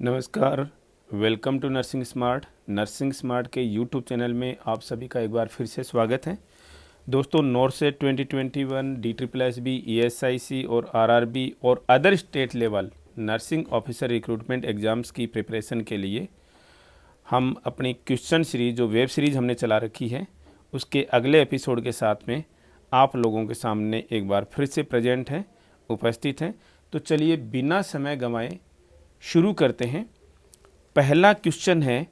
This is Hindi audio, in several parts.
नमस्कार। Welcome to Nursing Smart. Nursing Smart के यूट्यूब चैनल में आप सभी का एक बार फिर से स्वागत है। दोस्तों, नॉर्सेट 2021, DSSB, ESIC और RRB और other state level nursing officer recruitment exams की प्रिपरेशन के लिए हम अपनी क्वेश्चन सीरीज जो वेब सीरीज़ हमने चला रखी है उसके अगले एपिसोड के साथ में आप लोगों के सामने एक बार फिर से प्रेजेंट हैं, उपस्थित हैं। तो चलिए बिना समय गंवाए शुरू करते हैं। पहला क्वेश्चन है,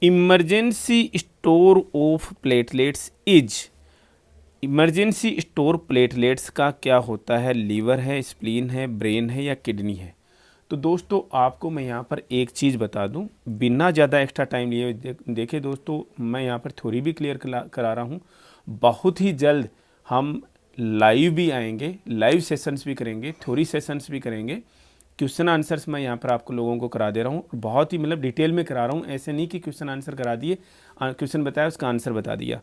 emergency store of platelets is. Emergency store platelets का क्या होता है? लीवर है, स्प्लीन है, ब्रेन है या किडनी है? तो दोस्तों आपको मैं यहाँ पर एक चीज़ बता दूँ बिना ज़्यादा एक्स्ट्रा टाइम लिए। देखिए दोस्तों, मैं यहाँ पर थ्योरी भी क्लियर करा रहा हूँ। बहुत ही जल्द हम लाइव भी आएंगे, लाइव सेशंस भी करेंगे, थ्योरी सेशंस भी करेंगे। क्वेश्चन आंसर्स मैं यहाँ पर आपको लोगों को करा दे रहा हूँ, बहुत ही मतलब डिटेल में करा रहा हूँ। ऐसे नहीं कि क्वेश्चन आंसर करा दिए, क्वेश्चन बताया उसका आंसर बता दिया।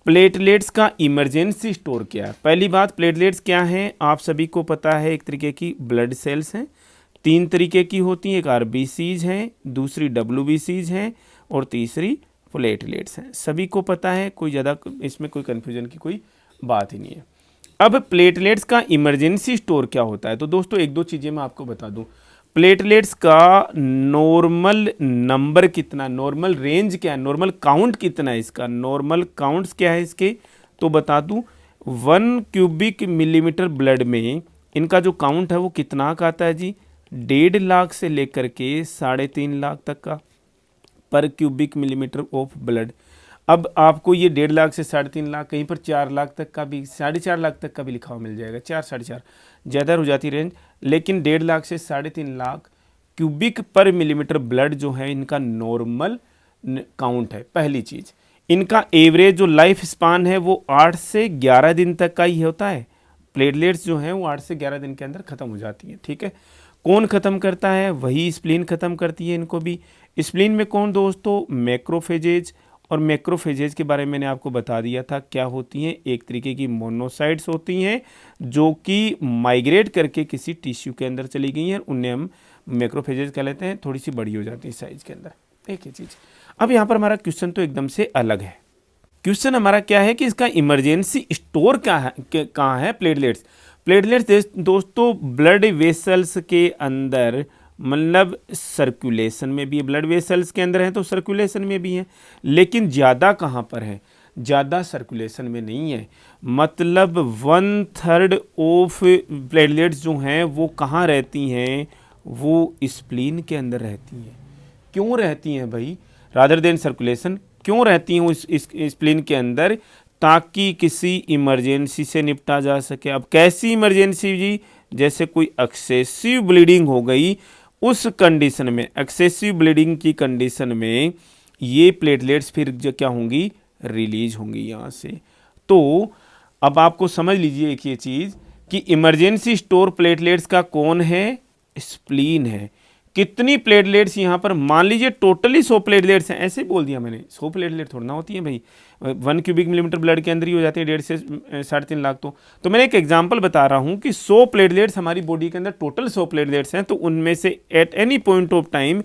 प्लेटलेट्स का इमरजेंसी स्टोर क्या है? पहली बात, प्लेटलेट्स क्या हैं आप सभी को पता है। एक तरीके की ब्लड सेल्स हैं, तीन तरीके की होती हैं। एक आरबीसीज हैं, दूसरी डब्ल्यूबीसीज हैं और तीसरी प्लेटलेट्स हैं। सभी को पता है, कोई ज़्यादा इसमें कोई कन्फ्यूजन की कोई बात ही नहीं है। अब प्लेटलेट्स का इमरजेंसी स्टोर क्या होता है? तो दोस्तों एक दो चीज़ें मैं आपको बता दूं। प्लेटलेट्स का नॉर्मल नंबर कितना, नॉर्मल रेंज क्या है, नॉर्मल काउंट कितना है इसका, नॉर्मल काउंट्स क्या है इसके, तो बता दूं 1 क्यूबिक मिलीमीटर ब्लड में इनका जो काउंट है वो कितना का आता है जी? 1.5 लाख से लेकर के 3.5 लाख तक का पर क्यूबिक मिलीमीटर ऑफ ब्लड। अब आपको ये 1.5 लाख से 3.5 लाख, कहीं पर 4 लाख तक का भी, 4.5 लाख तक का भी लिखा हुआ मिल जाएगा। 4, 4.5 ज़्यादा हो जाती रेंज, लेकिन 1.5 लाख से 3.5 लाख क्यूबिक पर मिलीमीटर ब्लड जो है इनका नॉर्मल काउंट है। पहली चीज़, इनका एवरेज जो लाइफ स्पान है वो 8 से 11 दिन तक का ही होता है। प्लेटलेट्स जो हैं वो 8 से 11 दिन के अंदर ख़त्म हो जाती हैं। ठीक है, कौन ख़त्म करता है? वही स्प्लीन ख़त्म करती है इनको भी। स्प्लीन में कौन दोस्तों? मैक्रोफेजेज। और मैक्रोफेजेज के बारे में मैंने आपको बता दिया था क्या होती हैं। एक तरीके की मोनोसाइट्स होती हैं जो कि माइग्रेट करके किसी टिश्यू के अंदर चली गई हैं, उन्हें हम मैक्रोफेजेज कह लेते हैं। थोड़ी सी बड़ी हो जाती है साइज के अंदर। एक ही चीज़। अब यहाँ पर हमारा क्वेश्चन तो एकदम से अलग है। क्वेश्चन हमारा क्या है कि इसका इमरजेंसी स्टोर कहाँ है? प्लेटलेट्स। प्लेटलेट्स दोस्तों ब्लड वेसल्स के अंदर, मतलब सर्कुलेशन में भी है। ब्लड वेसल्स के अंदर है तो सर्कुलेशन में भी है, लेकिन ज़्यादा कहाँ पर है? ज़्यादा सर्कुलेशन में नहीं है। मतलब 1/3 ऑफ प्लेटलेट्स जो हैं वो कहाँ रहती हैं? वो स्प्लीन के अंदर रहती हैं। क्यों रहती हैं भाई? रादर देन सर्कुलेशन क्यों रहती हैं उस स्प्लीन के अंदर? ताकि किसी इमरजेंसी से निपटा जा सके। अब कैसी इमरजेंसी जी? जैसे कोई एक्सेसिव ब्लीडिंग हो गई, उस कंडीशन में, एक्सेसिव ब्लीडिंग की कंडीशन में ये प्लेटलेट्स फिर जो क्या होंगी? रिलीज होंगी यहाँ से। तो अब आपको समझ लीजिए एक ये चीज़ कि इमरजेंसी स्टोर प्लेटलेट्स का कौन है? स्प्लीन है। कितनी प्लेटलेट्स यहाँ पर? मान लीजिए टोटली 100 प्लेटलेट्स हैं, ऐसे बोल दिया मैंने। 100 प्लेटलेट थोड़ा ना होती हैं भाई, 1 क्यूबिक मिलीमीटर ब्लड के अंदर ही हो जाती है 1.5 से 3.5 लाख। तो मैंने एक एग्जांपल बता रहा हूँ कि 100 प्लेटलेट्स हमारी बॉडी के अंदर, टोटल 100 प्लेटलेट्स हैं, तो उनमें से at any point of time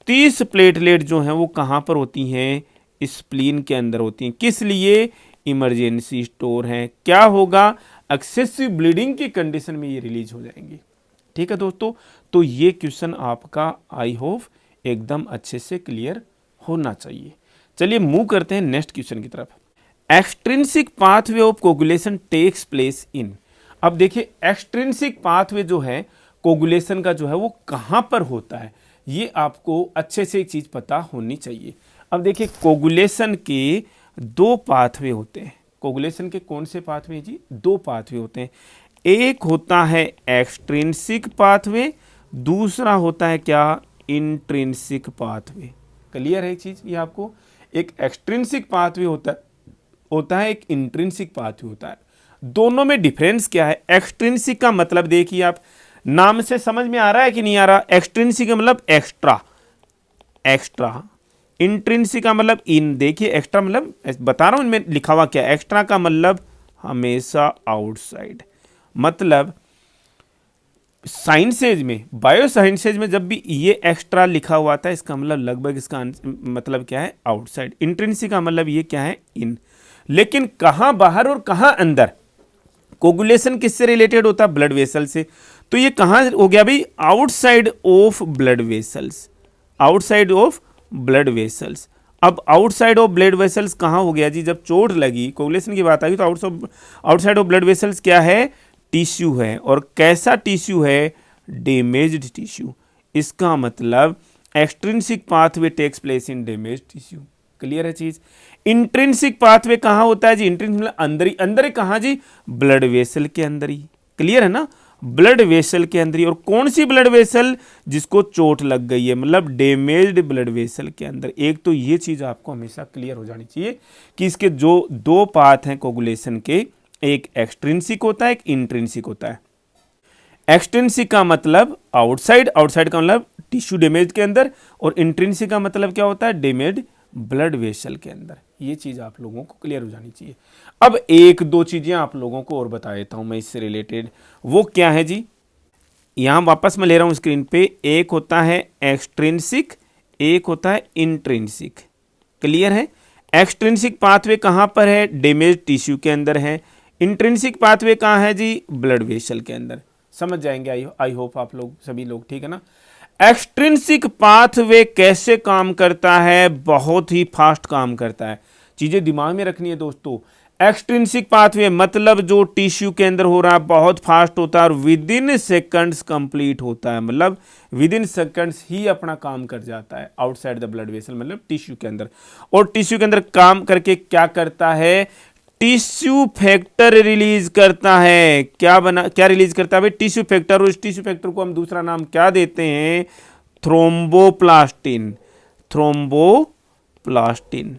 30 platelet जो हैं वो कहाँ पर होती हैं? स्प्लीन के अंदर होती हैं। किस लिए? इमरजेंसी स्टोर है। क्या होगा? एक्सेसिव ब्लीडिंग की कंडीशन में ये रिलीज हो जाएंगी। ठीक है दोस्तों, तो ये क्वेश्चन आपका आई होप एकदम अच्छे से क्लियर होना चाहिए। चलिए मूव करते हैं नेक्स्ट क्वेश्चन की तरफ। Extrinsic pathway of coagulation takes place in. अब देखिए एक्सट्रिंसिक पाथवे जो है कोगुलेशन का जो है वो कहाँ पर होता है, ये आपको अच्छे से एक चीज़ पता होनी चाहिए। अब देखिए कोगुलेशन के 2 पाथवे होते हैं। कोगुलेशन के कौन से पाथवे जी? 2 पाथवे होते हैं। एक होता है एक्सट्रिंसिक पाथवे, दूसरा होता है क्या? Intrinsic pathway. क्लियर है एक चीज ये आपको? एक एक्सट्रिंसिक पाथवे होता है, एक इंट्रिंसिक पाथवे होता है। दोनों में डिफरेंस क्या है? एक्सट्रिंसिक का मतलब देखिए आप, नाम से समझ में आ रहा है कि नहीं आ रहा? एक्सट्रिंसिक का मतलब एक्स्ट्रा, एक्स्ट्रा। इंट्रिंसिक का मतलब इन। देखिए एक्स्ट्रा मतलब बता रहा हूं इनमें लिखा हुआ क्या। एक्स्ट्रा का मतलब हमेशा आउटसाइड। मतलब साइंसेज में, बायो साइंसेज में जब भी ये एक्स्ट्रा लिखा हुआ था, इसका मतलब लगभग इसका मतलब क्या है, आउटसाइड। इंट्रिंसिक का मतलब ये क्या है, इन। लेकिन कहाँ बाहर और कहाँ अंदर, कोगुलेशन किससे रिलेटेड होता है, ब्लड वेसल से। तो ये कहाँ हो गया भाई, outside of blood vessels, outside of blood vessels. अब आउटसाइड ऑफ ब्लड वेसल्स कहाँ हो गया जी, जब चोट लगी, कोगुलेशन की बात आई तो आउटसाइड ऑफ ब्लड वेसल्स क्या है, टिश्यू है। और कैसा टिश्यू है, डैमेज्ड टिश्यू। इसका मतलब extrinsic pathway takes place in damaged tissue. Clear है चीज। इंट्रिंसिक पाथवे कहां होता है जी, इंट्रिंसिक मतलब अंदर ही, अंदर ही कहां जी, ब्लड वेसल के अंदर ही। क्लियर है ना, ब्लड वेसल के अंदर ही। और कौन सी ब्लड वेसल, जिसको चोट लग गई है, मतलब डैमेज्ड ब्लड वेसल के अंदर। एक तो ये चीज आपको हमेशा क्लियर हो जानी चाहिए कि इसके जो दो पाथ हैं कोगुलेशन के, एक एक्सट्रिंसिक होता है, एक इंट्रिंसिक होता है। एक्सट्रिंसिक का मतलब आउटसाइड, आउटसाइड का मतलब टिश्यू डैमेज के अंदर, और इंट्रिंसिक का मतलब क्या होता है, डैमेज ब्लड वेसल के अंदर। ये चीज आप लोगों को क्लियर हो जानी चाहिए। अब एक दो चीजें आप लोगों को और बता देता हूं मैं इससे रिलेटेड, वो क्या है जी, यहां वापस मैं ले रहा हूं स्क्रीन पे। एक होता है एक्सट्रिंसिक, एक होता है इंट्रिंसिक। क्लियर है। एक्सट्रिंसिक पाथवे कहां पर है, डैमेज टिश्यू के अंदर है। इंट्रिंसिक पाथवे कहां है जी, ब्लड वेसल के अंदर। समझ जाएंगे आई होप आप लोग सभी लोग, ठीक है ना। एक्सट्रिंसिक पाथवे कैसे काम करता है, बहुत ही फास्ट काम करता है। चीजें दिमाग में रखनी है दोस्तों। एक्सट्रिंसिक पाथवे मतलब जो टिश्यू के अंदर हो रहा है, बहुत फास्ट होता है और विद इन सेकंड्स कंप्लीट होता है, मतलब विद इन सेकंड्स ही अपना काम कर जाता है आउटसाइड द ब्लड वेसल, मतलब टिश्यू के अंदर। और टिश्यू के अंदर काम करके क्या करता है, टिश्यू फैक्टर रिलीज करता है। क्या रिलीज करता है भाई, टिश्यू फैक्टर। और इस टिश्यू फैक्टर को हम दूसरा नाम क्या देते हैं, thromboplastin. Thromboplastin,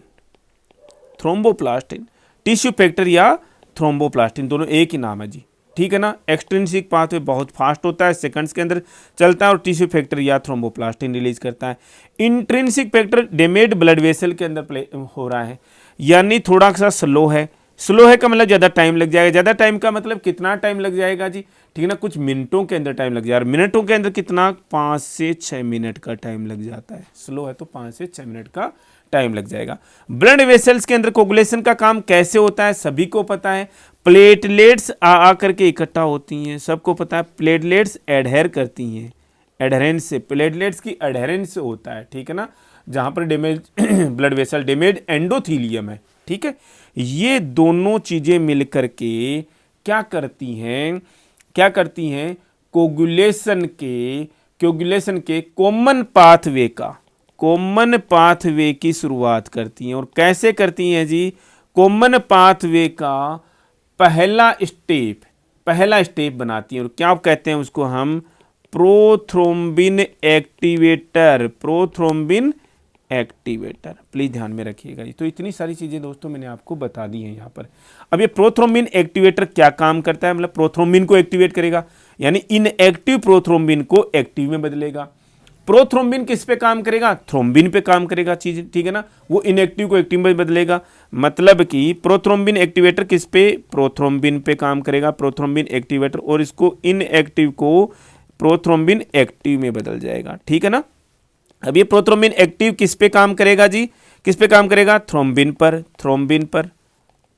thromboplastin, tissue factor या थ्रोम्बोप्लास्टिन, दोनों एक ही नाम है जी, ठीक है ना। एक्सट्रिंसिक पाथवे बहुत फास्ट होता है, सेकंड्स के अंदर चलता है, और टिश्यू फैक्टर या थ्रोम्बोप्लास्टिन रिलीज करता है। Intrinsic factor damaged blood vessel के अंदर प्ले हो रहा है, यानी थोड़ा सा स्लो है। स्लो है का मतलब ज्यादा टाइम लग जाएगा। ज्यादा टाइम का मतलब कितना टाइम लग जाएगा जी, ठीक है ना, कुछ मिनटों के अंदर टाइम लग जाएगा। मिनटों के अंदर कितना, 5 से 6 मिनट का टाइम लग जाता है। स्लो है तो 5 से 6 मिनट का टाइम लग जाएगा। ब्लड वेसल्स के अंदर कोगुलेशन का काम कैसे होता है, सभी को पता है। प्लेटलेट्स आ करके इकट्ठा होती हैं, सबको पता है। प्लेटलेट्स एडहेर करती हैं, एडहेरेंस से, प्लेटलेट्स की एडहेरेंस से होता है, ठीक है ना। जहां पर damage blood vessel, damage endothelium है, ठीक है। ये दोनों चीजें मिलकर के क्या करती हैं, क्या करती हैं, कोगुलेशन के कॉमन पाथवे का, कॉमन पाथवे की शुरुआत करती हैं। और कैसे करती हैं जी, कॉमन पाथवे का पहला स्टेप बनाती हैं। और क्या कहते हैं उसको हम, prothrombin activator, prothrombin activator. Please ध्यान में रखिएगा जी। तो इतनी सारी चीजें दोस्तों मैंने आपको बता दी हैं यहाँ पर। अब ये प्रोथ्रोम्बिन एक्टिवेटर क्या काम करता है, मतलब प्रोथ्रोम्बिन को एक्टिवेट करेगा, यानी इनएक्टिव प्रोथ्रोम्बिन को एक्टिव में बदलेगा। प्रोथ्रोम्बिन किस पे काम करेगा, थ्रोम्बिन पे काम करेगा चीज, ठीक है ना। वो इनएक्टिव को एक्टिव में बदलेगा, मतलब कि प्रोथ्रोम्बिन एक्टिवेटर किस पे, प्रोथ्रोम्बिन पे काम करेगा, प्रोथ्रोम्बिन एक्टिवेटर, और इसको इनएक्टिव को प्रोथ्रोम्बिन एक्टिव में बदल जाएगा, ठीक है ना। अब ये प्रोथ्रोम्बिन एक्टिव किस पे काम करेगा जी, किस पे काम करेगा, थ्रोम्बिन पर, थ्रोम्बिन पर,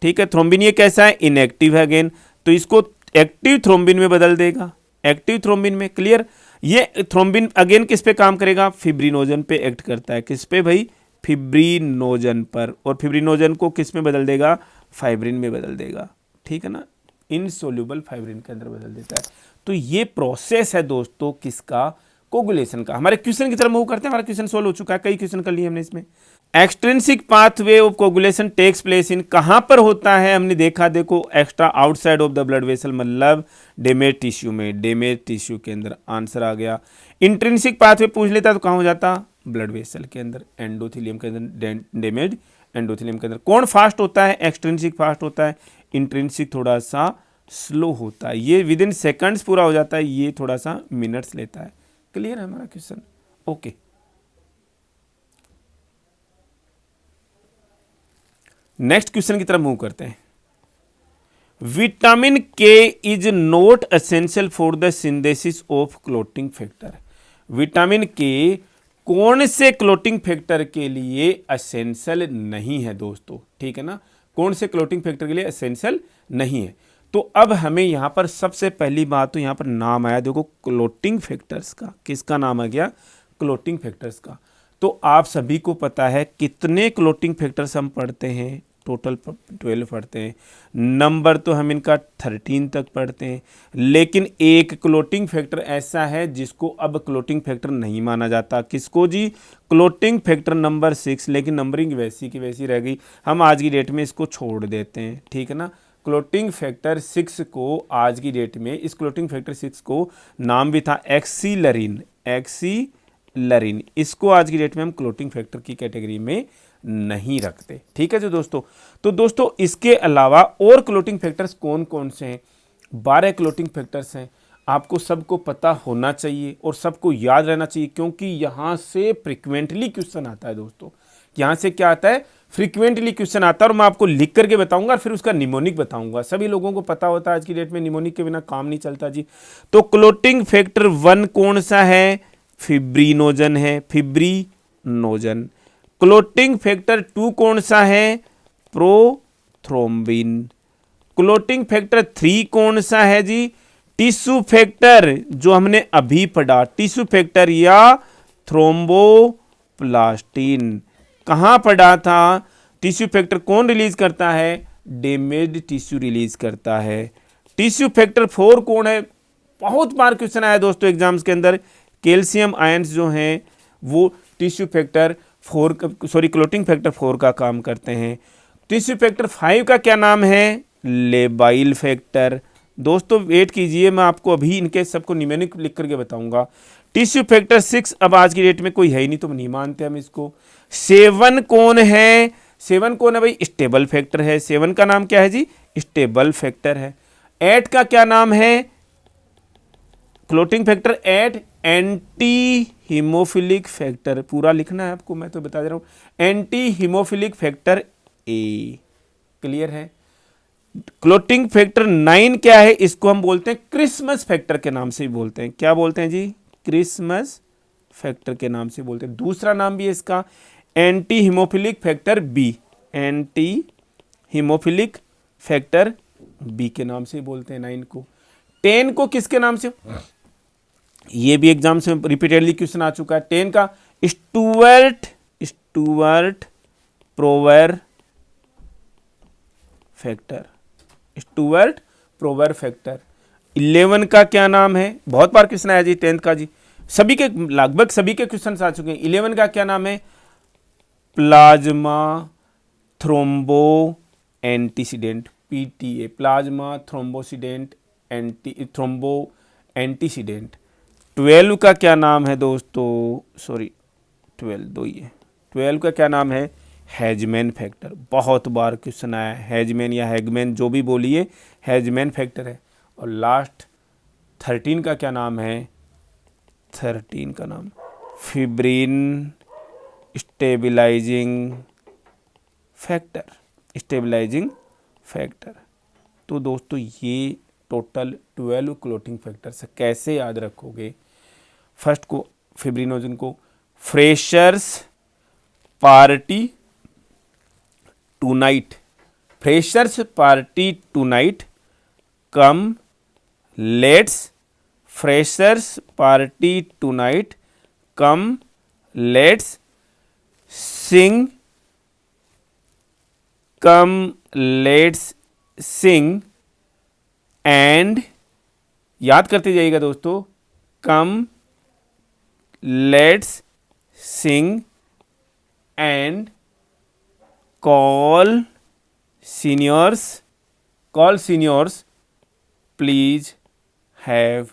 ठीक है। थ्रोम्बिन ये कैसा है, इनएक्टिव है अगेन, तो इसको एक्टिव थ्रोम्बिन में बदल देगा, एक्टिव थ्रोम्बिन में। क्लियर। ये थ्रोम्बिन अगेन किस पे काम करेगा, फिब्रिनोजन पे एक्ट करता है। किस पे भाई, फिब्रिनोजन पर। और फिब्रिनोजन को किस में बदल देगा, फाइब्रिन में बदल देगा, ठीक है ना, इनसोल्यूबल फाइब्रिन के अंदर बदल देता है। तो ये प्रोसेस है दोस्तों किसका, कोगुलेशन का। हमारे क्वेश्चन की तरफ मूव करते हैं, हमारा क्वेश्चन सोल्व हो चुका है, कई क्वेश्चन कर लिए हमने इसमें। Extrinsic pathway of coagulation takes place in, कहां पर होता है, हमने देखा, देखो extra outside of the blood vessel, मतलब डैमेज टिश्यू में, डैमेज टिश्यू के अंदर। आंसर आ गया। इंट्रिंसिक पाथवे पूछ लेता तो कहां हो जाता, ब्लड वेसल के अंदर, एंडोथेलियम के अंदर, डैमेज एंडोथेलियम के अंदर। कौन फास्ट होता है, एक्सट्रिंसिक फास्ट होता है, इंट्रिंसिक थोड़ा सा स्लो होता है। ये विद इन सेकंड्स पूरा हो जाता है, ये थोड़ा सा मिनट्स लेता है। क्लियर है हमारा क्वेश्चन, ओके। नेक्स्ट क्वेश्चन की तरफ मूव करते हैं। विटामिन के is not essential for the synthesis of clotting factor. Vitamin के कौन से क्लोटिंग फैक्टर के लिए एसेंशियल नहीं है दोस्तों, ठीक है ना, कौन से क्लोटिंग फैक्टर के लिए एसेंशियल नहीं है। तो अब हमें यहाँ पर सबसे पहली बात तो यहाँ पर नाम आया, देखो क्लोटिंग फैक्टर्स का, किसका नाम आ गया, क्लोटिंग फैक्टर्स का। तो आप सभी को पता है कितने क्लोटिंग फैक्टर्स हम पढ़ते हैं, टोटल 12 पढ़ते हैं, नंबर तो हम इनका 13 तक पढ़ते हैं, लेकिन एक क्लोटिंग फैक्टर ऐसा है जिसको अब क्लोटिंग फैक्टर नहीं माना जाता, किसको जी, क्लोटिंग फैक्टर नंबर 6, लेकिन नंबरिंग वैसी की वैसी रह गई, हम आज की डेट में इसको छोड़ देते हैं, ठीक है ना। क्लोटिंग फैक्टर 6 को आज की डेट में, इस क्लोटिंग फैक्टर 6 को नाम भी था एक्सीलरीन, एक्सीलरीन, इसको आज की डेट में हम क्लोटिंग फैक्टर की कैटेगरी में नहीं रखते, ठीक है जो दोस्तों। तो दोस्तों इसके अलावा और क्लोटिंग फैक्टर्स कौन कौन से हैं, 12 क्लोटिंग फैक्टर्स हैं, आपको सबको पता होना चाहिए और सबको याद रहना चाहिए, क्योंकि यहाँ से फ्रिक्वेंटली क्वेश्चन आता है दोस्तों, यहाँ से क्या आता है, फ्रीक्वेंटली क्वेश्चन आता है, और मैं आपको लिख करके बताऊंगा, फिर उसका निमोनिक बताऊंगा। सभी लोगों को पता होता है आज की डेट में निमोनिक के बिना काम नहीं चलता जी। तो क्लोटिंग फैक्टर 1 कौन सा है, फिब्रिनोजन है, फिब्रिनोजन। क्लोटिंग फैक्टर 2 कौन सा है, प्रोथ्रोम्बिन। क्लोटिंग फैक्टर 3 कौन सा है जी, टिश्यू फैक्टर, जो हमने अभी पढ़ा, टिश्यू फैक्टर या थ्रोम्बोप्लास्टिन। कहां पढ़ा था, टिश्यू फैक्टर कौन रिलीज करता है, डैमेज्ड टिश्यू रिलीज करता है। टिश्यू फैक्टर 4 कौन है, बहुत बार क्वेश्चन आया दोस्तों एग्जाम्स के अंदर, कैल्शियम आयंस जो हैं वो tissue factor 4, sorry clotting factor 4 का काम करते हैं। टिश्यू फैक्टर 5 का क्या नाम है, लेबाइल फैक्टर। दोस्तों वेट कीजिए, मैं आपको अभी इनके सबको निम्नलिखित लिख करके बताऊंगा। टिश्यू फैक्टर 6 अब आज की डेट में कोई है ही नहीं, तो नहीं मानते हम इसको। 7 कौन है, 7 कौन है भाई, स्टेबल फैक्टर है। 7 का नाम क्या है जी, स्टेबल फैक्टर है। 8 का क्या नाम है, clotting factor 8 anti haemophilic factor, पूरा लिखना है आपको, मैं तो बता दे रहा हूं, एंटी हीमोफिलिक फैक्टर ए, क्लियर है। क्लोटिंग फैक्टर 9 क्या है, इसको हम बोलते हैं क्रिसमस फैक्टर के नाम से भी बोलते हैं, क्या बोलते हैं जी, क्रिसमस फैक्टर के नाम से बोलते हैं। दूसरा नाम भी है इसका anti haemophilic factor B, anti haemophilic factor B के नाम से बोलते हैं 9 को। 10 को किसके नाम से, ये भी एग्जाम से रिपीटेडली क्वेश्चन आ चुका है। 10 का स्टुअर्ट प्रोवर फैक्टर, स्टुअर्ट प्रोवर फैक्टर। 11 का क्या नाम है, बहुत बार क्वेश्चन आया जी 10th का जी, सभी के लगभग सभी के क्वेश्चन आ चुके हैं। 11 का क्या नाम है, plasma thrombo antecedent, PTA, plasma thromboantecedent thrombo antecedent. 12 का क्या नाम है दोस्तों, सॉरी 12 दो ही है, 12 का क्या नाम है, हैजमैन फैक्टर। बहुत बार क्वेश्चन आया है, हैजमैन या हैगमैन जो भी बोलिए, हैजमैन फैक्टर है। और लास्ट 13 का क्या नाम है, 13 का नाम fibrin stabilising factor, stabilising factor. तो दोस्तों ये टोटल 12 क्लोटिंग फैक्टर्स कैसे याद रखोगे। फर्स्ट को फिब्रिनोजन को freshers party tonight, freshers party tonight, come let's, freshers party tonight, come let's sing, come let's sing and, याद करते जाइएगा दोस्तों, come let's sing and call seniors please have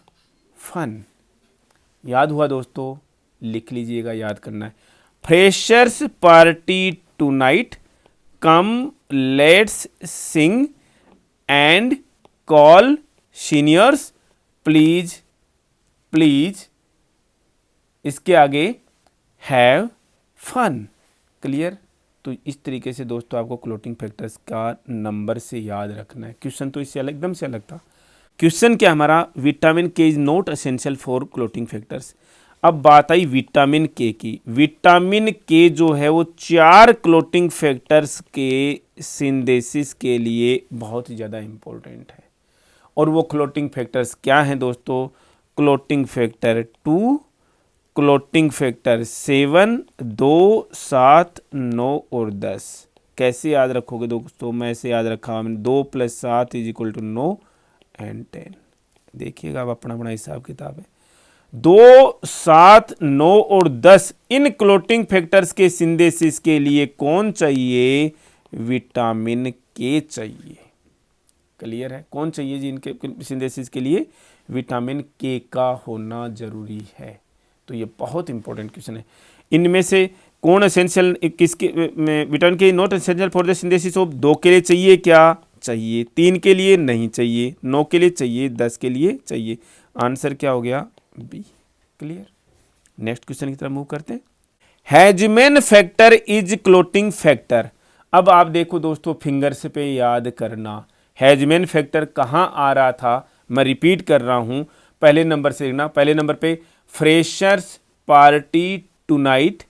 fun. याद हुआ दोस्तों, लिख लीजिएगा, याद करना है। Freshers party tonight, come let's sing and call seniors please, please इसके आगे हैव फन, क्लियर। तो इस तरीके से दोस्तों आपको क्लोटिंग फैक्टर्स का नंबर से याद रखना है। क्वेश्चन तो इससे अलग, एकदम से अलग था। क्वेश्चन क्या हमारा, विटामिन के is not essential for clotting factors. अब बात आई विटामिन के की। विटामिन के जो है वो 4 क्लोटिंग फैक्टर्स के सिंथेसिस के लिए बहुत ही ज़्यादा इम्पोर्टेंट है। और वो क्लोटिंग फैक्टर्स क्या हैं दोस्तों? क्लोटिंग फैक्टर 2, क्लोटिंग फैक्टर 7, 2, 7, 9 और 10। कैसे याद रखोगे दोस्तों? मैं ऐसे याद रखा मैंने, 2 + 7 = 9 एंड 10। देखिएगा, अब अपना अपना हिसाब किताब है। 2, 7, 9 और 10 इन क्लोटिंग फैक्टर्स के सिंथेसिस के लिए कौन चाहिए? विटामिन के चाहिए। क्लियर है? कौन चाहिए जी इनके सिंथेसिस के लिए? विटामिन के का होना जरूरी है। तो ये बहुत इंपॉर्टेंट क्वेश्चन है। इनमें से कौन एसेंशियल, किसके विटामिन के not essential for the synthesis of? 2 के लिए चाहिए क्या? चाहिए। 3 के लिए नहीं चाहिए। 9 के लिए चाहिए। 10 के लिए चाहिए। आंसर क्या हो गया? बी। क्लियर? नेक्स्ट क्वेश्चन की तरफ मूव करते हैं। हेजमैन फैक्टर इज क्लोटिंग फैक्टर। अब आप देखो दोस्तों, फिंगर्स पे याद करना, हेजमैन फैक्टर कहाँ आ रहा था। मैं रिपीट कर रहा हूं, पहले नंबर से देखना। पहले नंबर पे freshers party tonight,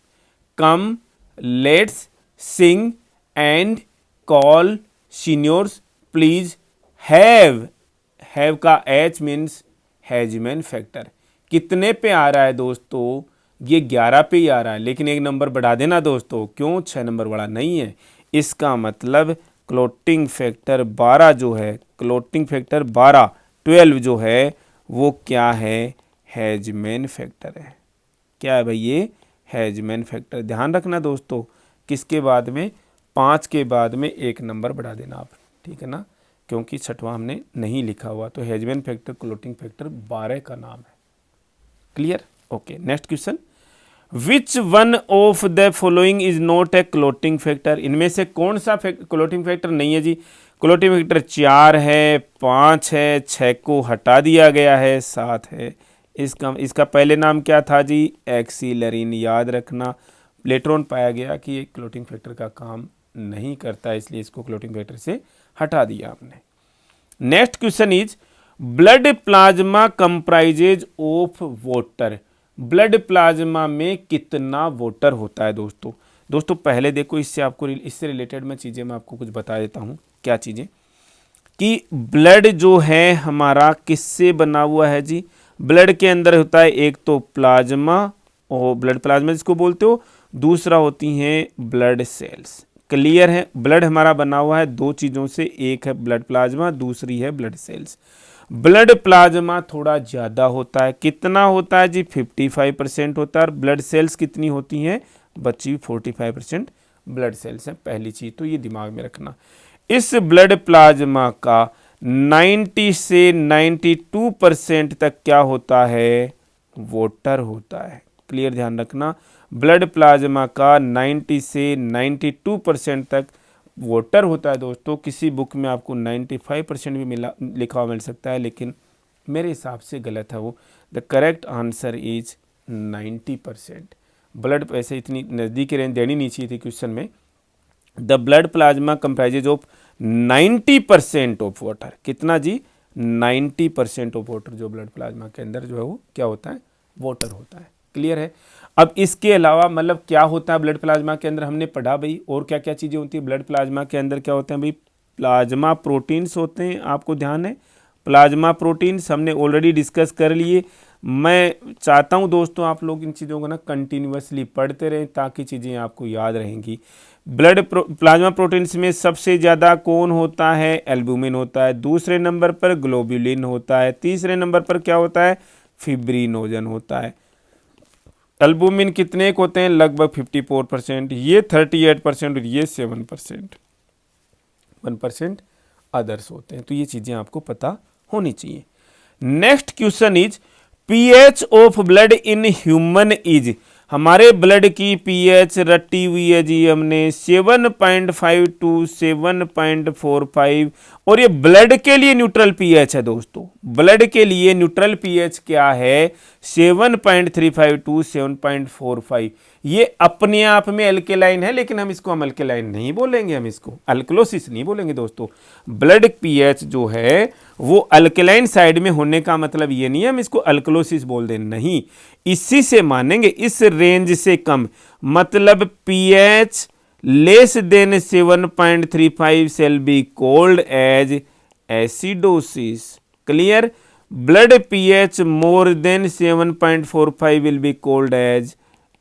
come let's sing and call seniors please have. Have का एच मीन्स हेजमैन फैक्टर। कितने पे आ रहा है दोस्तों? ये 11 पे ही आ रहा है, लेकिन एक नंबर बढ़ा देना दोस्तों। क्यों? 6 नंबर बड़ा नहीं है। इसका मतलब क्लोटिंग फैक्टर 12 जो है, क्लोटिंग फैक्टर 12 जो है वो क्या है? हेजमैन फैक्टर है। क्या है भाई? ये हेजमैन फैक्टर। ध्यान रखना दोस्तों, किसके बाद में? 5 के बाद में 1 नंबर बढ़ा देना आप, ठीक है ना, क्योंकि 6वां हमने नहीं लिखा हुआ। तो हेजमैन फैक्टर क्लोटिंग फैक्टर 12 का नाम है। Clear? Okay, next question. Which one of the following is not a clotting factor? इनमें से कौन सा क्लोटिंग फैक्टर नहीं है जी? क्लोटिंग फैक्टर 4 है, 5 है, 6 को हटा दिया गया है, 7 है। इसका पहले नाम क्या था जी? एक्सीलरीन। याद रखना, लेटर ऑन पाया गया कि ये क्लोटिंग फैक्टर का काम नहीं करता, इसलिए इसको क्लोटिंग फैक्टर से हटा दिया हमने। Next question is blood plasma comprises of water. Blood plasma में कितना वाटर होता है दोस्तों? पहले देखो, इससे रिलेटेड मैं चीज़ें मैं आपको कुछ बता देता हूँ। क्या चीज़ें? कि ब्लड जो है हमारा किससे बना हुआ है जी? ब्लड के अंदर होता है एक तो प्लाज्मा, और ब्लड प्लाज्मा जिसको बोलते हो, दूसरा होती हैं ब्लड सेल्स। क्लियर है? ब्लड हमारा बना हुआ है 2 चीज़ों से, एक है ब्लड प्लाज्मा, दूसरी है ब्लड सेल्स। ब्लड प्लाज्मा थोड़ा ज़्यादा होता है। कितना होता है जी? 55% होता है। और ब्लड सेल्स कितनी होती हैं बच्ची? 45% ब्लड सेल्स हैं। पहली चीज़ तो ये दिमाग में रखना। इस ब्लड प्लाज्मा का 90 से 92% तक क्या होता है? वाटर होता है। क्लियर? ध्यान रखना, ब्लड प्लाज्मा का 90 से 92% तक वाटर होता है दोस्तों। किसी बुक में आपको 95% भी लिखा हुआ मिल सकता है, लेकिन मेरे हिसाब से गलत है वो। The correct answer is 90%। Blood ऐसे इतनी नज़दीकी रेंज देनी नहीं चाहिए थी क्वेश्चन में। The blood plasma comprises of 90% of water. कितना जी? 90% ऑफ वाटर जो ब्लड प्लाज्मा के अंदर जो है वो क्या होता है? वाटर होता है। क्लियर है? अब इसके अलावा मतलब क्या होता है ब्लड प्लाज्मा के अंदर हमने पढ़ा भाई। और क्या क्या चीज़ें होती है ब्लड प्लाज्मा के अंदर? क्या होते हैं भाई? प्लाज्मा प्रोटीन्स होते हैं। आपको ध्यान है, प्लाज्मा प्रोटीन्स हमने ऑलरेडी डिस्कस कर लिए। मैं चाहता हूं दोस्तों आप लोग इन चीज़ों को ना कंटिन्यूसली पढ़ते रहें, ताकि चीज़ें आपको याद रहेंगी। प्लाज्मा प्रोटीन्स में सबसे ज़्यादा कौन होता है? एल्बुमिन होता है। दूसरे नंबर पर ग्लोब्यूलिन होता है। तीसरे नंबर पर क्या होता है? फिब्रिनोजन होता है। एल्बुमिन कितने एक होते हैं? लगभग 54%, ये 38% और ये 7%। 1% अदर्स होते हैं। तो ये चीज़ें आपको पता होनी चाहिए। Next question is pH of blood in human is. हमारे ब्लड की पीएच रटी हुई है जी हमने 7.5 to 7.45, और ये ब्लड के लिए न्यूट्रल पीएच है दोस्तों। ब्लड के लिए न्यूट्रल पीएच क्या है? 7.35 to 7.45। ये अपने आप में अल्केलाइन है, लेकिन हम अल्केलाइन नहीं बोलेंगे, हम इसको अल्कलोसिस नहीं बोलेंगे दोस्तों। ब्लड पीएच जो है वो अल्केलाइन साइड में होने का मतलब ये नहीं है हम इसको अल्कलोसिस बोल दें, नहीं, इसी से मानेंगे, इस रेंज से कम, मतलब pH less than 7.35 shall be called as acidosis. Clear? Blood pH more than 7.45 will be called as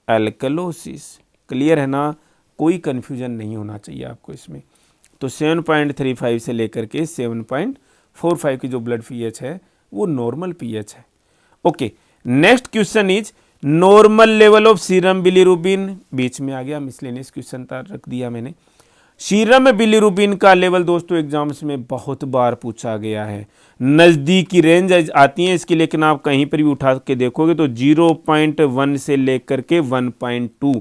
alkalosis. Clear है ना? कोई कंफ्यूजन नहीं होना चाहिए आपको इसमें। तो 7.35 से लेकर के 7.45 की जो ब्लड pH है वो नॉर्मल pH है। Okay, next question is normal level of serum bilirubin, बीच में आ गया, मिसलेनियस क्वेश्चन रख दिया मैंने। सीरम बिलीरुबिन का लेवल दोस्तों एग्जाम्स में बहुत बार पूछा गया है, नज़दीक की रेंज आती है इसकी, लेकिन आप कहीं पर भी उठा के देखोगे तो 0.1 से लेकर के 1.2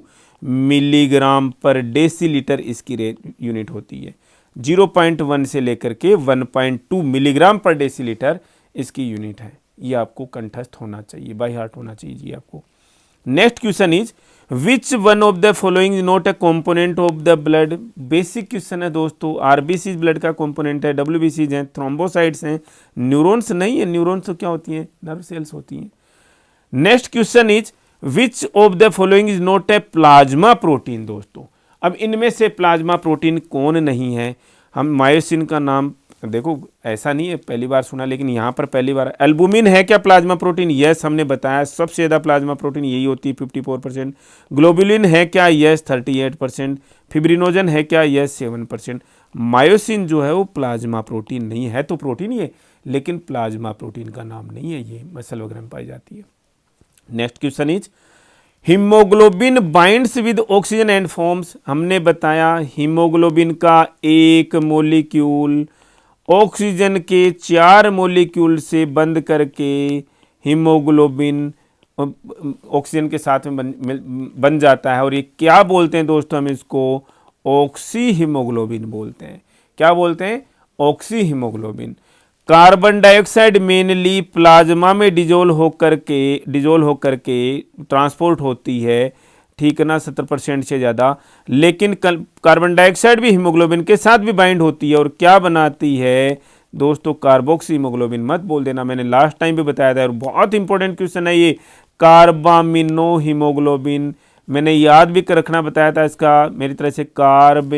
मिलीग्राम पर डेसीलीटर इसकी यूनिट होती है। 0.1 से लेकर के 1.2 मिलीग्राम पर डेसीलीटर इसकी यूनिट है। ये आपको कंठस्थ होना चाहिए, बाय हार्ट होना चाहिए जी आपको। Next question is which one of the following is not a component of the blood. Basic question है दोस्तों, आरबीसी ब्लड का कंपोनेंट है, डब्ल्यूबीसी हैं, थ्रोम्बोसाइट्स हैं, न्यूरॉन्स नहीं है। न्यूरॉन्स तो क्या होती हैं? नर्व सेल्स होती हैं। Next question is which of the following is not a plasma protein. दोस्तों अब इनमें से प्लाज्मा प्रोटीन कौन नहीं है? हम मायोसिन का नाम देखो, ऐसा नहीं है पहली बार सुना, लेकिन यहाँ पर पहली बार। एल्बुमिन है क्या प्लाज्मा प्रोटीन? यस, हमने बताया सबसे ज़्यादा प्लाज्मा प्रोटीन यही होती है 54%। ग्लोबुलिन है क्या? यस 38%। फिब्रिनोजन है क्या? यस 7%। मायोसिन जो है वो प्लाज्मा प्रोटीन नहीं है, तो प्रोटीन ये, लेकिन प्लाज्मा प्रोटीन का नाम नहीं है, ये मसल वगैरह में पाई जाती है। Next question is haemoglobin binds with oxygen and forms. हमने बताया हीमोग्लोबिन का एक मोलिक्यूल ऑक्सीजन के 4 मोलिक्यूल से बंद करके हीमोग्लोबिन ऑक्सीजन के साथ में बन जाता है, और ये क्या बोलते हैं दोस्तों? हम इसको ऑक्सी हीमोग्लोबिन बोलते हैं। क्या बोलते हैं? Oxy haemoglobin. Carbon dioxide mainly plasma में डिजोल्व होकर के ट्रांसपोर्ट होती है, ठीक है ना, 70% से ज़्यादा, लेकिन कार्बन डाइऑक्साइड भी हीमोग्लोबिन के साथ भी बाइंड होती है, और क्या बनाती है दोस्तों? Carboxy haemoglobin. मत बोल देना, मैंने लास्ट टाइम भी बताया था, और बहुत इंपॉर्टेंट क्वेश्चन है ये, कार्बामिनो हीमोग्लोबिन। मैंने याद भी रखना बताया था इसका मेरी तरह से, carb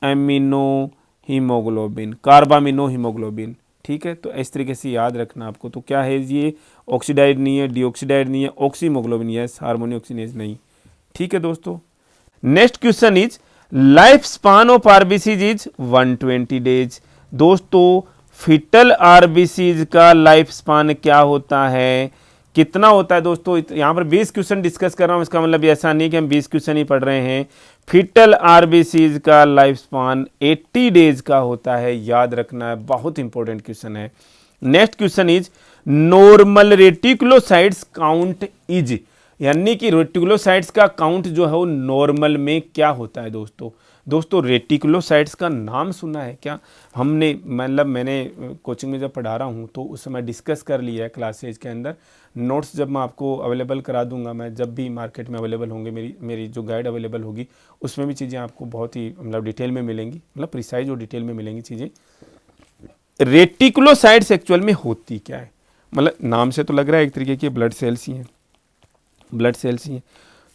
amino haemoglobin, carbamino haemoglobin, ठीक है। तो इस तरीके से याद रखना आपको। तो क्या है ये? ऑक्सीडाइड नहीं है, डीऑक्सीडाइड नहीं है, ऑक्सी हीमोग्लोबिन यस, हार्मोनी ऑक्सीनेज नहीं, ठीक है दोस्तों। Next question is life span of RBCs is 120 days. दोस्तों फिटल आरबीसीज का लाइफ स्पान क्या होता है, कितना होता है दोस्तों? यहाँ पर 20 क्वेश्चन डिस्कस कर रहा हूँ, इसका मतलब ऐसा नहीं कि हम 20 क्वेश्चन ही पढ़ रहे हैं। फिटल आरबीसीज का लाइफ स्पान 80 डेज का होता है, याद रखना है, बहुत इंपॉर्टेंट क्वेश्चन है। Next question is normal reticulocytes count is, यानी कि रेटिकुलोसाइट्स का काउंट जो है वो नॉर्मल में क्या होता है दोस्तों रेटिकुलोसाइट्स का नाम सुना है क्या? हमने मतलब मैंने कोचिंग में जब पढ़ा रहा हूँ तो उस समय डिस्कस कर लिया है क्लासेज के अंदर। नोट्स जब मैं आपको अवेलेबल करा दूंगा, मैं जब भी मार्केट में अवेलेबल होंगे, मेरी जो गाइड अवेलेबल होगी उसमें भी चीज़ें आपको बहुत ही मतलब डिटेल में मिलेंगी, मतलब प्रिसाइज और डिटेल में मिलेंगी चीज़ें। रेटिकुलोसाइट्स एक्चुअल में होती क्या है? मतलब नाम से तो लग रहा है एक तरीके की ब्लड सेल्स ही हैं, ब्लड सेल्स ही हैं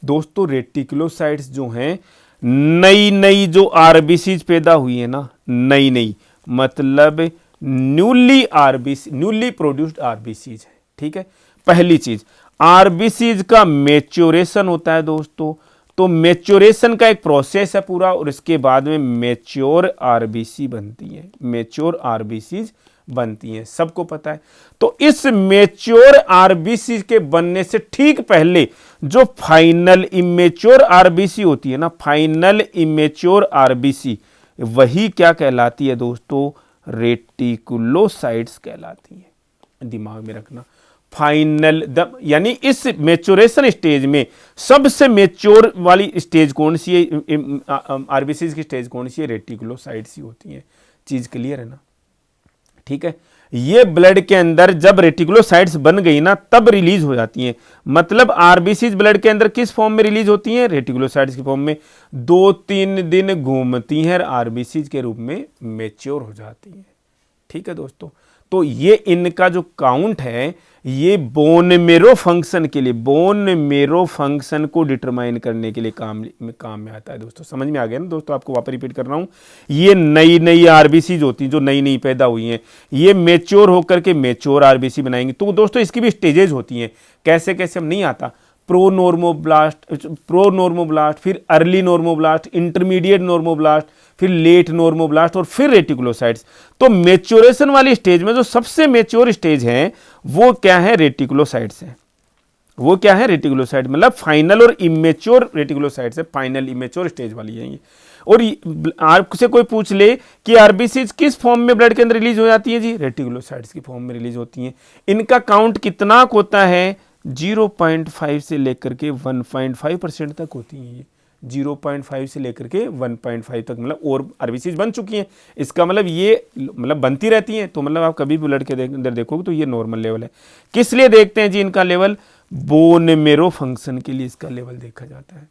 दोस्तों। रेटिकुलोसाइट्स जो हैं, नई जो आरबीसीज पैदा हुई है ना, नई मतलब न्यूली प्रोड्यूस्ड आरबीसीज है, ठीक है। पहली चीज, आरबीसीज का मैच्योरेशन होता है दोस्तों, तो मैच्योरेशन का एक प्रोसेस है पूरा, और इसके बाद में मैच्योर आरबीसी बनती है, मैच्योर आरबीसीज बनती हैं, सबको पता है। तो इस मैच्योर आरबीसी के बनने से ठीक पहले जो फाइनल इमेच्योर आरबीसी होती है ना, फाइनल इमेच्योर आरबीसी, वही क्या कहलाती है दोस्तों? रेटिकुलोसाइट्स कहलाती है, दिमाग में रखना। फाइनल यानी इस मैच्योरेशन स्टेज में सबसे मैच्योर वाली स्टेज कौन सी है? आरबीसी की स्टेज कौन सी है? रेटिकुलोसाइट्स ही होती है। चीज क्लियर है ना, ठीक है। ये ब्लड के अंदर जब रेटिकुलोसाइट्स बन गई ना तब रिलीज हो जाती हैं। मतलब आरबीसीज ब्लड के अंदर किस फॉर्म में रिलीज होती हैं? रेटिकुलोसाइट्स की फॉर्म में। 2-3 दिन घूमती हैं और आरबीसीज के रूप में मैच्योर हो जाती हैं। ठीक है दोस्तों, तो ये इनका जो काउंट है ये बोन मेरो फंक्शन के लिए, बोन मेरो फंक्शन को डिटरमाइन करने के लिए काम में आता है दोस्तों। समझ में आ गया ना दोस्तों? आपको वापस रिपीट कर रहा हूं, ये नई नई आरबीसी होती हैं जो नई नई पैदा हुई हैं, ये मेच्योर होकर के मेच्योर आरबीसी बनाएंगी। तो दोस्तों इसकी भी स्टेजेस होती हैं, कैसे कैसे हम नहीं आता। प्रो नॉर्मोब्लास्ट, फिर अर्ली नॉर्मोब्लास्ट, इंटरमीडिएट नॉर्मोब्लास्ट, फिर लेट नॉर्मोब्लास्ट और फिर रेटिकुलोसाइट्स। तो मैच्योरेशन वाली स्टेज में जो सबसे मैच्योर स्टेज है वो क्या है? रेटिकुलोसाइट्स है। वो क्या है? रेटिकुलोसाइट, मतलब फाइनल और इमेच्योर रेटिकुलोसाइट्स है, फाइनल इमेच्योर स्टेज वाली है ये। और आपसे कोई पूछ ले कि आरबीसी किस फॉर्म में ब्लड के अंदर रिलीज हो जाती है जी? रेटिकुलोसाइट्स की फॉर्म में रिलीज होती हैं। इनका काउंट कितना होता है? 0.5 से लेकर के 1.5% तक होती हैं ये। 0.5 से लेकर के 1.5 तक, मतलब और आरबीसी बन चुकी हैं। इसका मतलब ये बनती रहती हैं। तो मतलब आप कभी भी ब्लड के अंदर देखोगे तो ये नॉर्मल लेवल है। किस लिए देखते हैं जी इनका लेवल? बोन मेरो फंक्शन के लिए इसका लेवल देखा जाता है।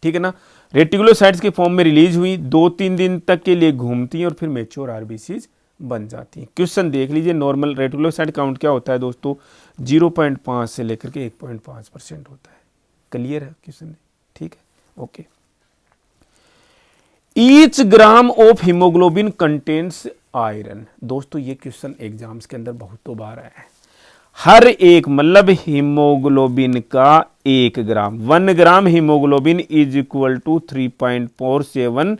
ठीक है ना? रेटिकुलोसाइट्स के फॉर्म में रिलीज हुई, 2-3 दिन तक के लिए घूमती हैं और फिर मैच्योर आरबीसीज बन जाती हैं। क्वेश्चन देख लीजिए, नॉर्मल रेटिकुलोसाइट काउंट क्या होता है दोस्तों? 0.5 से लेकर के 1.5% होता है। क्लियर है क्वेश्चन? ठीक है, okay. Each gram of haemoglobin contains iron. दोस्तों ये क्वेश्चन एग्जाम्स के अंदर बहुत बार आया है। हर एक, मतलब हीमोग्लोबिन का 1 gram, 1 gram haemoglobin is equal to 3.47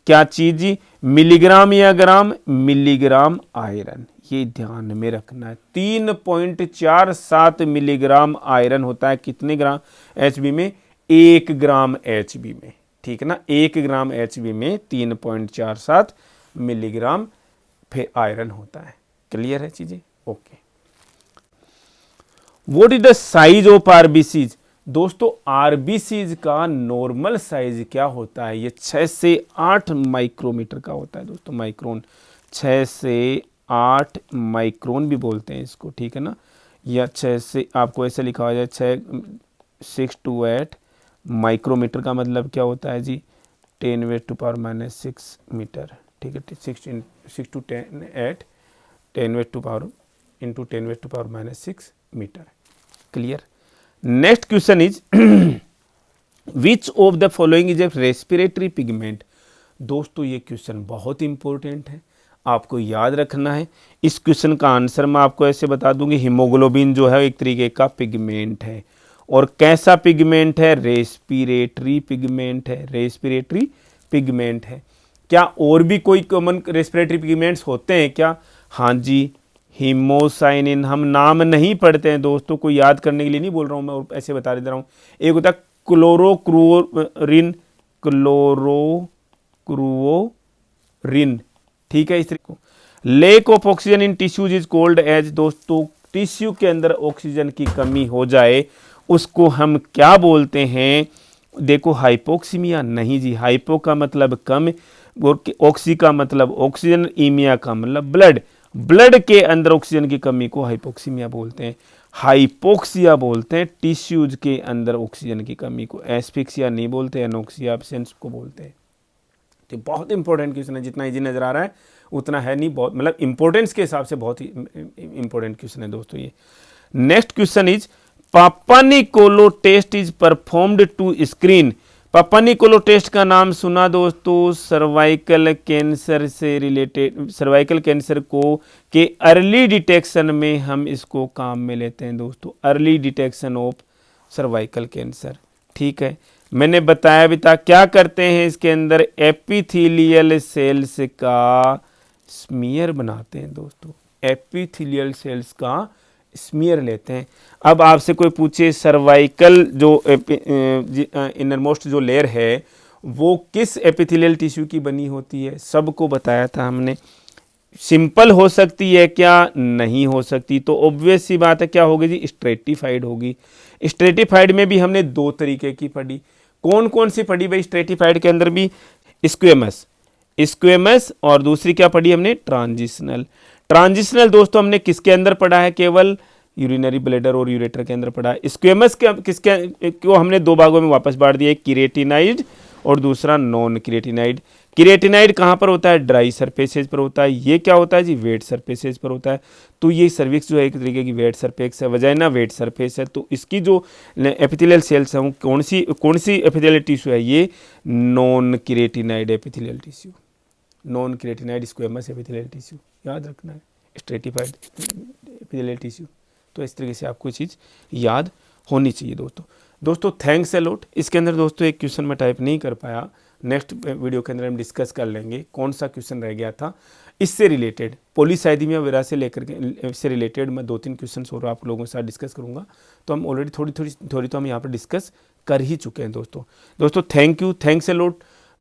क्या चीज? मिलीग्राम या ग्राम? Milligram iron. ये ध्यान में रखना है। 3.47 मिलीग्राम आयरन होता है कितने ग्राम एचबी में? 1 ग्राम एचबी में। ठीक है ना? 1 ग्राम एचबी में 3.47 मिलीग्राम फिर आयरन होता है। क्लियर है चीजें? Okay. What is the size of RBCs? दोस्तों आरबीसीज का नॉर्मल साइज क्या होता है? ये 6 से 8 माइक्रोमीटर का होता है दोस्तों। माइक्रोन, 6 से 8 माइक्रोन भी बोलते हैं इसको। ठीक है ना? या 6 से, आपको ऐसे लिखा हो जाए 6 to 8 माइक्रोमीटर का मतलब क्या होता है जी? 10⁻⁻6 मीटर। ठीक है, 6 to 8 10⁻⁻6 metre. Clear? Next question is which of the following is a respiratory pigment? दोस्तों ये क्वेश्चन बहुत इंपॉर्टेंट है, आपको याद रखना है। इस क्वेश्चन का आंसर मैं आपको ऐसे बता दूंगी, हीमोग्लोबिन जो है एक तरीके का पिगमेंट है। और कैसा पिगमेंट है? रेस्पिरेटरी पिगमेंट है। रेस्पिरेटरी पिगमेंट है। क्या और भी कोई कॉमन रेस्पिरेटरी पिगमेंट्स होते हैं क्या? हाँ जी, हीमोसाइनिन। हम नाम नहीं पढ़ते हैं दोस्तों, कोई याद करने के लिए नहीं बोल रहा हूँ मैं, और ऐसे बता दे रहा हूँ। एक होता है क्लोरोक्रूरिन, क्लोरोक्रूरिन। ठीक है, इस तरीके को। Lack of oxygen in tissues is called as. दोस्तों टिश्यू के अंदर ऑक्सीजन की कमी हो जाए उसको हम क्या बोलते हैं? देखो हाइपोक्सीमिया नहीं जी, हाइपो का मतलब कम, ऑक्सी का मतलब ऑक्सीजन, ईमिया का मतलब ब्लड। ब्लड के अंदर ऑक्सीजन की कमी को हाइपोक्सीमिया बोलते हैं। हाइपोक्सिया बोलते हैं टिश्यूज के अंदर ऑक्सीजन की कमी को। एस्फिक्सिया नहीं बोलते, एनोक्सिया एब्सेंस को बोलते हैं। तो बहुत इंपॉर्टेंट क्वेश्चन है, जितना इजी नजर आ रहा है उतना है नहीं, बहुत मतलब इंपॉर्टेंस के हिसाब से बहुत ही इंपॉर्टेंट क्वेश्चन है दोस्तों ये। Next question is Papanicolaou test is performed to screen. Papanicolaou test का नाम सुना दोस्तों? सर्वाइकल कैंसर से रिलेटेड, सर्वाइकल कैंसर को के अर्ली डिटेक्शन में हम इसको काम में लेते हैं दोस्तों। Early detection of cervical cancer. ठीक है, मैंने बताया भी था क्या करते हैं इसके अंदर? एपिथेलियल सेल्स का स्मीयर बनाते हैं दोस्तों। एपिथेलियल सेल्स का स्मीयर लेते हैं। अब आपसे कोई पूछे सर्वाइकल जो इनरमोस्ट जो लेयर है वो किस एपिथेलियल टिश्यू की बनी होती है? सबको बताया था हमने। सिंपल हो सकती है क्या? नहीं हो सकती। तो ऑब्वियस सी बात है क्या होगी जी? स्ट्रेटिफाइड होगी। स्ट्रेटिफाइड में भी हमने 2 तरीके की पढ़ी। कौन कौन सी पढ़ी भाई स्ट्रेटिफाइड के अंदर भी? स्क्वेमस, स्क्वेमस, और दूसरी क्या पढ़ी हमने? ट्रांजिशनल। ट्रांजिशनल दोस्तों हमने किसके अंदर पढ़ा है, केवल यूरिनरी ब्लैडर और यूरेटर के अंदर पढ़ा है। स्क्वेमस किसके को हमने दो भागों में वापस बांट दिया, एक किरेटिनाइड और दूसरा नॉन किरेटिनाइड। किरेटिनाइड कहाँ पर होता है, ड्राई सरफेसेज पर होता है। ये क्या होता है जी, वेट सरफेसेज पर होता है। तो ये सर्विक्स जो है एक तरीके की वेट सरफेस है, वजाइना वेट सरफेस है। तो इसकी जो एपिथेलियल सेल्स है वो कौन सी एपिथेलियल टिश्यू है, ये non keratinized epithelial tissue, non keratinized squamous epithelial tissue, याद रखना है, स्ट्रेटिफाइड एपिथेलियल टिश्यू। तो इस तरीके से आपको चीज़ याद होनी चाहिए दोस्तों थैंक्स अ लॉट। इसके अंदर दोस्तों एक क्वेश्चन मैं टाइप नहीं कर पाया, नेक्स्ट वीडियो के अंदर हम डिस्कस कर लेंगे कौन सा क्वेश्चन रह गया था। इससे रिलेटेड पॉलीसाइथेमिया वेरा से लेकर के से रिलेटेड मैं 2-3 क्वेश्चन और आप लोगों के साथ डिस्कस करूंगा। तो हम ऑलरेडी थोड़ी तो हम यहाँ पर डिस्कस कर ही चुके हैं दोस्तों thank you, thanks a lot.